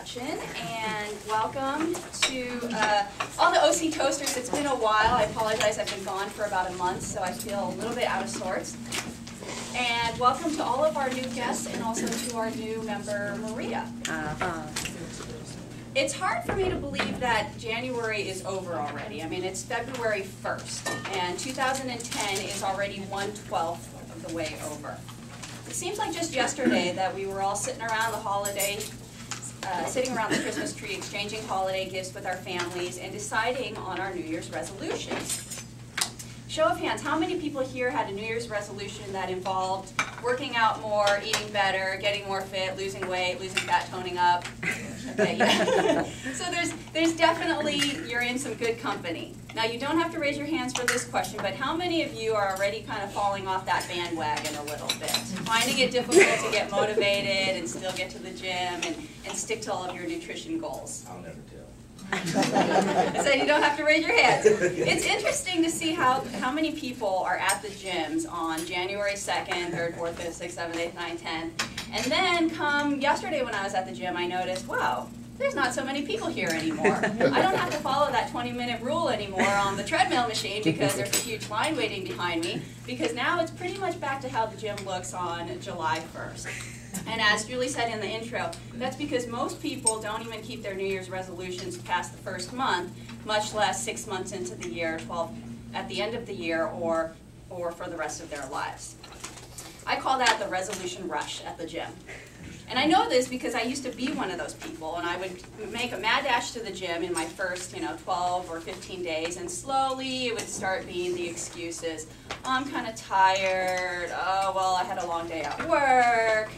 introduction, and welcome to all the OC Toasters. It's been a while. I apologize, I've been gone for about a month, so I feel a little bit out of sorts. And welcome to all of our new guests and also to our new member, Maria. It's hard for me to believe that January is over already. I mean, it's February 1st, and 2010 is already 1/12 of the way over. It seems like just yesterday that we were all sitting around the holiday, sitting around the Christmas tree, exchanging holiday gifts with our families and deciding on our New Year's resolutions. Show of hands, how many people here had a New Year's resolution that involved working out more, eating better, getting more fit, losing weight, losing fat, toning up? Okay, yeah. So there's definitely, you're in some good company. Now you don't have to raise your hands for this question, but how many of you are already kind of falling off that bandwagon a little bit? Finding it difficult to get motivated and still get to the gym and stick to all of your nutrition goals? I'll never tell. So you don't have to raise your hands. It's interesting to see how many people are at the gyms on January 2nd, 3rd, 4th, 5th, 6th, 7th, 8th, 9th, 10th. And then come yesterday when I was at the gym, I noticed, wow, there's not so many people here anymore. I don't have to follow that 20-minute rule anymore on the treadmill machine because there's a huge line waiting behind me, because now it's pretty much back to how the gym looks on July 1st. And as Julie said in the intro, that's because most people don't even keep their New Year's resolutions past the first month, much less 6 months into the year, 12 at the end of the year, or for the rest of their lives. I call that the resolution rush at the gym. And I know this because I used to be one of those people, and I would make a mad dash to the gym in my first 12 or 15 days, and slowly it would start being the excuses. Oh, I'm kind of tired. Oh, well, I had a long day at work.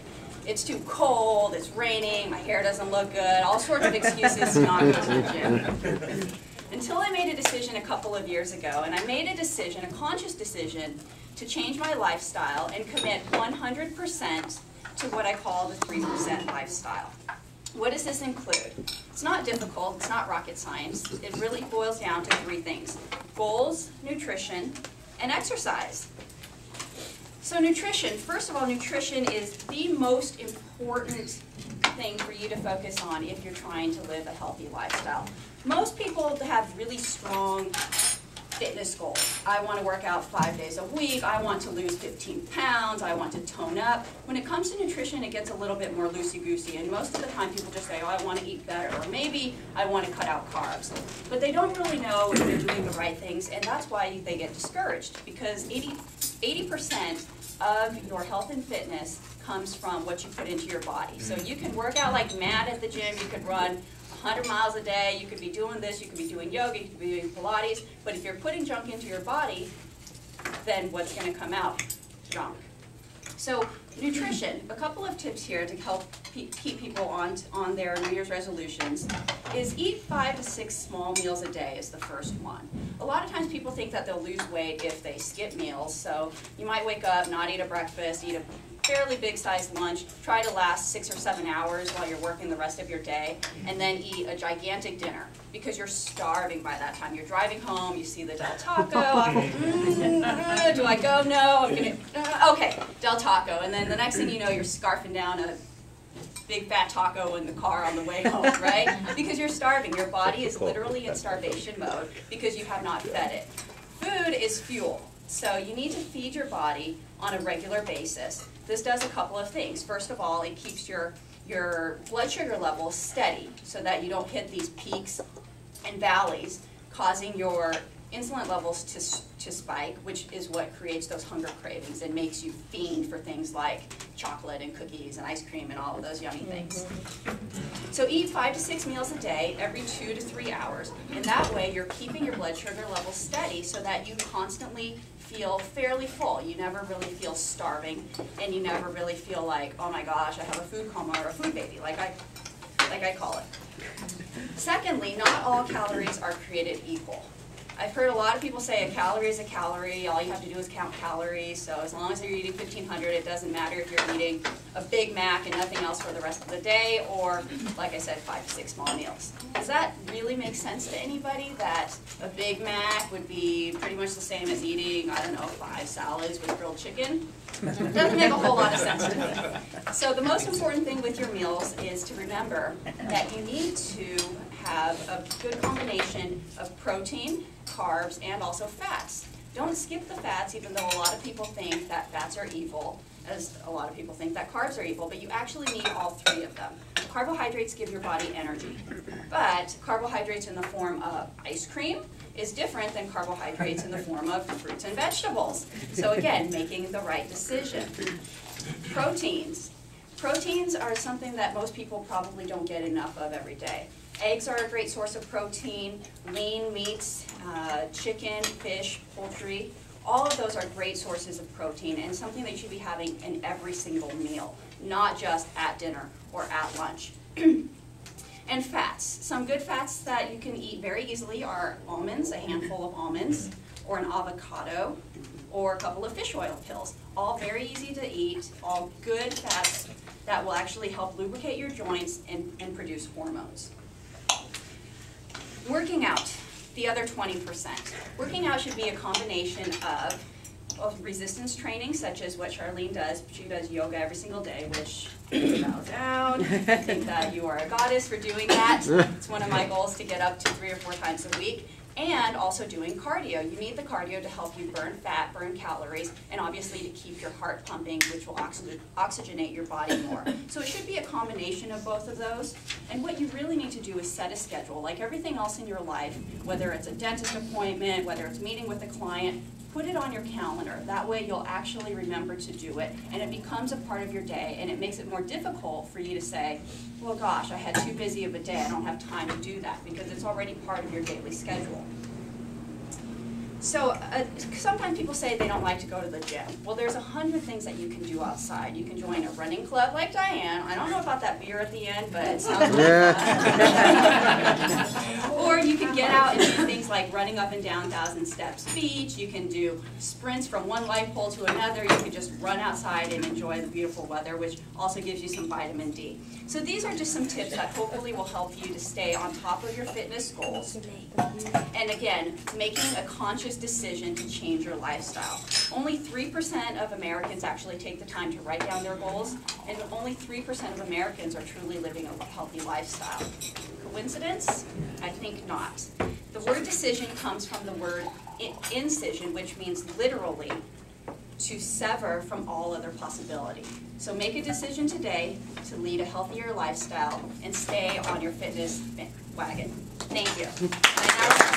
It's too cold, it's raining, my hair doesn't look good, all sorts of excuses to not go to the gym. Until I made a decision a couple of years ago, and I made a decision, a conscious decision, to change my lifestyle and commit 100% to what I call the 3% lifestyle. What does this include? It's not difficult, it's not rocket science. It really boils down to 3 things: goals, nutrition, and exercise. So nutrition, first of all, nutrition is the most important thing for you to focus on if you're trying to live a healthy lifestyle. Most people have really strong fitness goals. I want to work out 5 days a week, I want to lose 15 pounds, I want to tone up. When it comes to nutrition, it gets a little bit more loosey-goosey, and most of the time people just say, oh, I want to eat better, or maybe I want to cut out carbs. But they don't really know if they're doing the right things, and that's why they get discouraged, because 80% of your health and fitness comes from what you put into your body. So you can work out like mad at the gym, you could run 100 miles a day, you could be doing this, you could be doing yoga, you could be doing Pilates, but if you're putting junk into your body, then what's going to come out? Junk. So nutrition, a couple of tips here to help keep people on their New Year's resolutions is eat 5 to 6 small meals a day is the first one. A lot of times people think that they'll lose weight if they skip meals, so you might wake up, not eat a breakfast, eat a fairly big sized lunch, try to last 6 or 7 hours while you're working the rest of your day, and then eat a gigantic dinner because you're starving by that time. You're driving home, you see the Del Taco, do I go? No, I'm gonna, okay, Del Taco, and then the next thing you know, you're scarfing down a big fat taco in the car on the way home, right? Because you're starving. Your body is literally in starvation mode because you have not fed it. Food is fuel, so you need to feed your body on a regular basis. This does a couple of things. First of all, it keeps your blood sugar levels steady so that you don't hit these peaks and valleys, causing your insulin levels to spike, which is what creates those hunger cravings and makes you fiend for things like chocolate and cookies and ice cream and all of those yummy things. So eat 5 to 6 meals a day every 2 to 3 hours, and that way you're keeping your blood sugar levels steady so that you constantly feel fairly full. You never really feel starving, and you never really feel like, oh my gosh, I have a food coma or a food baby, like I call it. Secondly, not all calories are created equal. I've heard a lot of people say a calorie is a calorie, all you have to do is count calories, so as long as you're eating 1,500, it doesn't matter if you're eating a Big Mac and nothing else for the rest of the day, or, like I said, 5 to 6 small meals. Does that really make sense to anybody, that a Big Mac would be pretty much the same as eating, I don't know, 5 salads with grilled chicken? It doesn't make a whole lot of sense to me. So the most important thing with your meals is to remember that you need to have a good combination of protein, carbs, and also fats. Don't skip the fats, even though a lot of people think that fats are evil, as a lot of people think that carbs are evil, but you actually need all 3 of them. Carbohydrates give your body energy, but carbohydrates in the form of ice cream is different than carbohydrates in the form of fruits and vegetables. So again, making the right decision. Proteins. Proteins are something that most people probably don't get enough of every day. Eggs are a great source of protein, lean meats, chicken, fish, poultry. All of those are great sources of protein and something that you should be having in every single meal, not just at dinner or at lunch. And fats. Some good fats that you can eat very easily are almonds, a handful of almonds, or an avocado, or a couple of fish oil pills. All very easy to eat, all good fats that will actually help lubricate your joints and produce hormones. Working out, the other 20%. Working out should be a combination of resistance training, such as what Charlene does. She does yoga every single day, which bow down. I think that you are a goddess for doing that. It's one of my goals to get up to 3 or 4 times a week. And also doing cardio. You need the cardio to help you burn fat, burn calories, and obviously to keep your heart pumping, which will oxygenate your body more. So it should be a combination of both of those. And what you really need to do is set a schedule. Like everything else in your life, whether it's a dentist appointment, whether it's meeting with a client, put it on your calendar. That way you'll actually remember to do it, and it becomes a part of your day, and it makes it more difficult for you to say, well gosh, I had too busy of a day, I don't have time to do that, because it's already part of your daily schedule. So sometimes people say they don't like to go to the gym. Well, there's 100 things that you can do outside. You can join a running club like Diane. I don't know about that beer at the end, but it sounds like fun. Or you can get out and do things like running up and down 1,000 Steps Beach. You can do sprints from one light pole to another. You can just run outside and enjoy the beautiful weather, which also gives you some vitamin D. So these are just some tips that hopefully will help you to stay on top of your fitness goals. And again, making a conscious decision to change your lifestyle. Only 3% of Americans actually take the time to write down their goals, and only 3% of Americans are truly living a healthy lifestyle. Coincidence? I think not. The word decision comes from the word incision, which means literally to sever from all other possibility. So make a decision today to lead a healthier lifestyle and stay on your fitness wagon. Thank you.